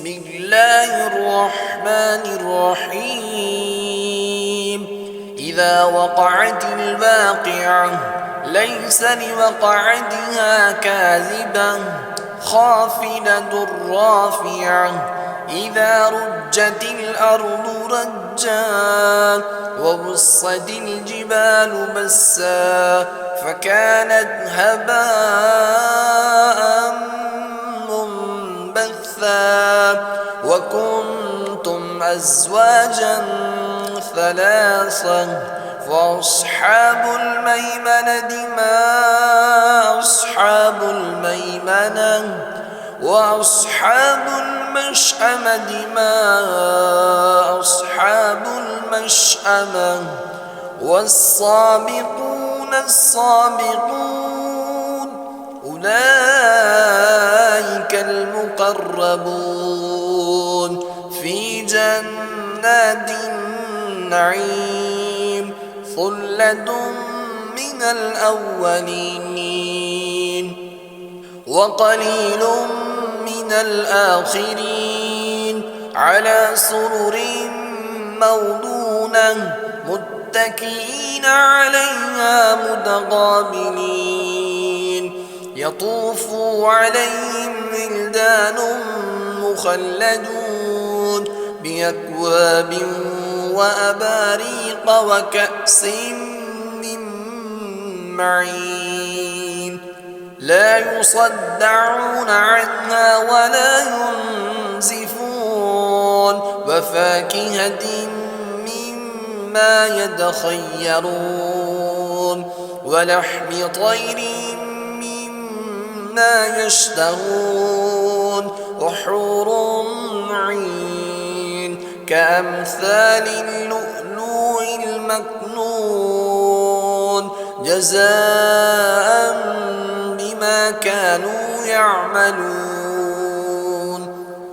بسم الله الرحمن الرحيم إذا وقعت الواقعة ليس لوقعتها كاذبة خافضة رافعة إذا رجت الأرض رجا وبست الجبال بسا فكانت هباء وكنتم أزواجا ثلاثا فأصحاب الميمنة ما أصحاب الميمنة وأصحاب المشأمة ما أصحاب المشأمة والسابقون السابقون أولئك المقربون في جنات النعيم ثلة من الأولين وقليل من الآخرين على سرر موضونة متكئين عليها متقابلين يطوف عليهم ولدان مخلدون بأكواب وأباريق وكأس من معين لا يصدعون عنها ولا ينزفون وفاكهة مما يتخيرون ولحم طير مما يشتهون وحور عين كأمثال اللؤلؤ المكنون جزاء بما كانوا يعملون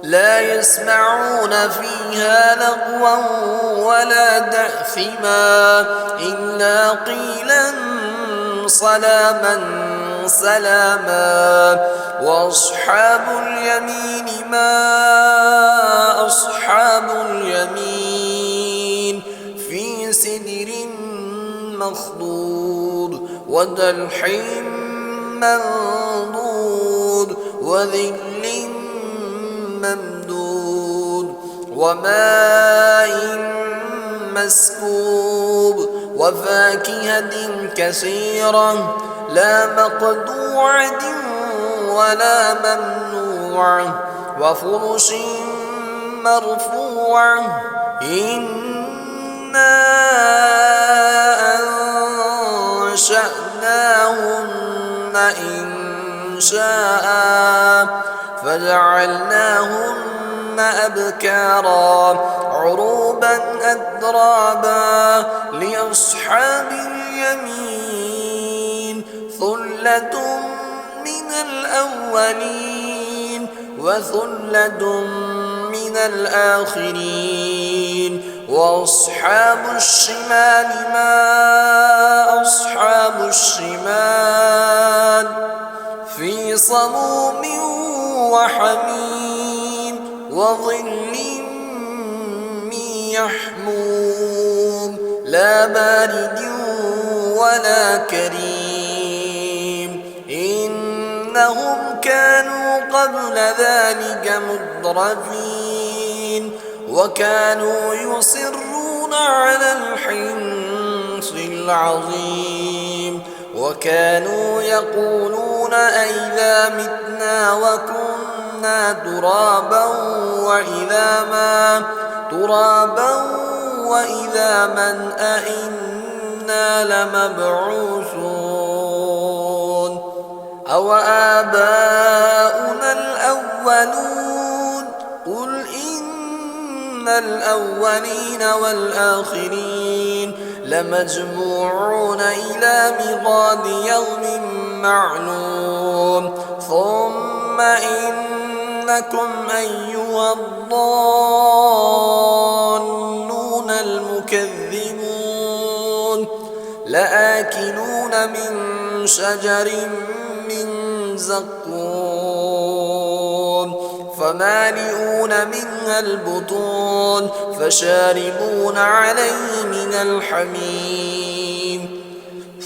لا يسمعون فيها لغوا ولا تأثما إلا قيلا سلاما سلاما وأصحاب اليمين ما أصحاب اليمين في سدر مخضود وطلح منضود وظل ممدود وماء مسكوب وفاكهة كثيرة لا مقطوعة ولا ممنوعة وفرش مرفوعة إنا أنشأناهن إنشاء فجعلناهن أبكارا عروبا أترابا لأصحاب اليمين ثلة من الأولين وثلة من الآخرين وأصحاب الشمال ما أصحاب الشمال في صموم وحميم وظل من يحموم لا بارد ولا كريم إنهم كانوا قبل ذلك مترفين وكانوا يصرون على الحنث العظيم وكانوا يقولون أئذا متنا وكنا ترابا وإذا من أئنا لمبعوثون أو آباؤنا الأولون قل إن الأولين والآخرين لمجموعون إلى ميقات يوم معلوم ثم إنكم أيها الضالون المكذبون لآكلون من شجر من زقوم فمالئون منها البطون فشاربون عليه من الحميم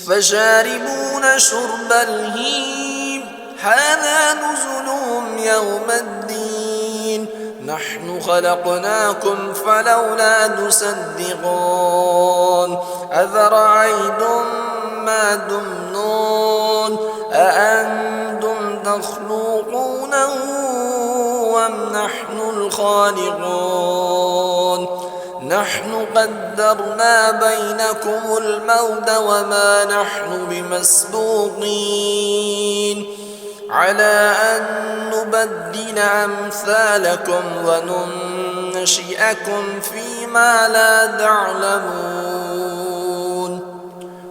فشاربون شرب الهيم هذا نزلهم يوم الدين نحن خلقناكم فلولا تصدقون أفرأيتم ما تمنون أأنتم تخلقونه أم نحن الخالقون نحن قدرنا بينكم الموت وما نحن بمسبوقين على أن نبدل أمثالكم وننشئكم فيما لا تعلمون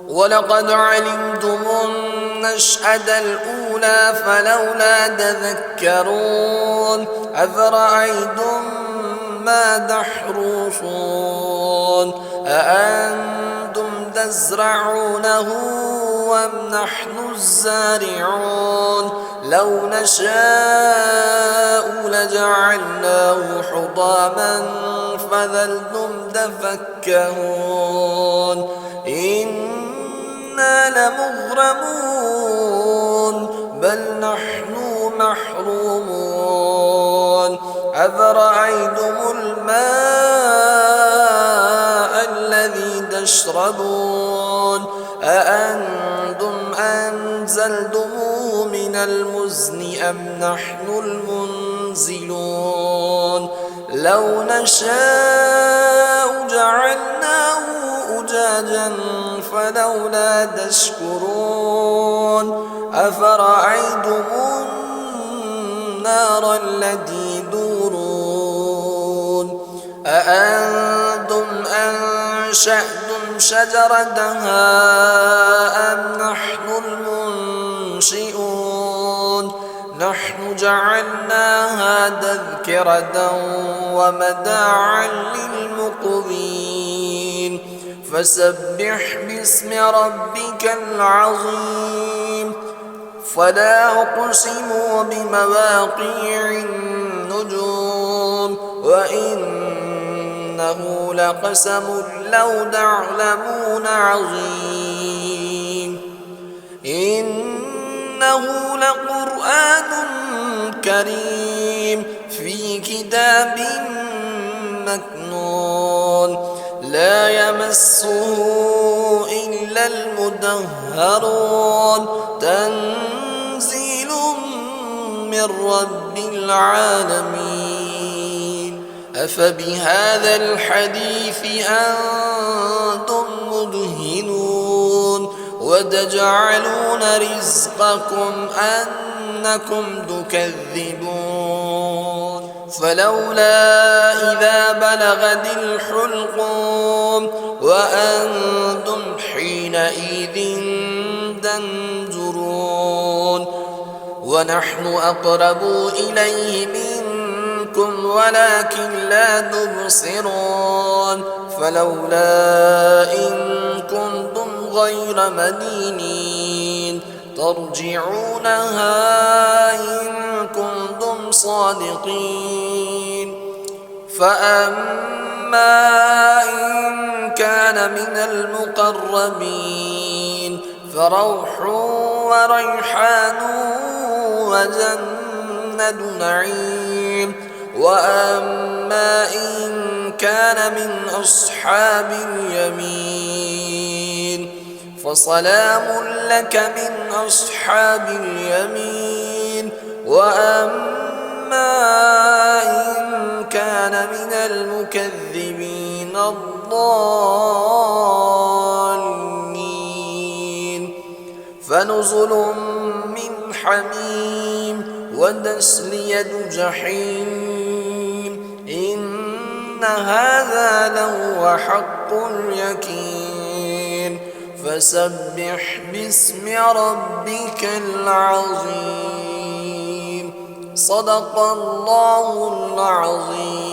ولقد علمتم النشأة الأولى فلولا تذكرون أفرأيتم ما تحرثون أأنتم تزرعونه أم نحن الزارعون لو نشاء لجعلناه حطاما فظلتم تفكهون إنا لمغرمون بل نحن محرومون أفرأيتم الماء الذي تشربون أأنتم أنزلتموه من المزن أم نحن المنزلون لو نشاء جعلناه أجاجا فلولا تشكرون أفرأيتم النار التي تورون أأنتم أنشأتم شجرتها أم نحن المنشئون نحن جعلناها تذكرة ومتاعا للمقوين فسبح باسم ربك العظيم فلا أقسم بمواقع النجوم وإنه لقسم لو تعلمون عظيم إنه لقرآن كريم في كتاب مكنون لا يمسه إلا المطهرون تنزيل من رب العالمين أفبهذا الحديث أنتم مدهنون وتجعلون رزقكم أنكم تكذبون فلولا إذا بلغت الحلقوم وأنتم حينئذ تنظرون ونحن أقرب إليه منكم ولكن لا تبصرون فلولا إن كنتم غير مدينين ترجعونها إن كنتم صادقين فأما إن كان من المقربين فروح وريحان وجنة نعيم وأما إن كان من أصحاب اليمين فسلام لك من أصحاب اليمين وأما إن كان من المكذبين الضالين فنزل من حميم وتسلية جحيم إن هذا لهو حق اليقين فسبح باسم ربك العظيم صدق الله العظيم.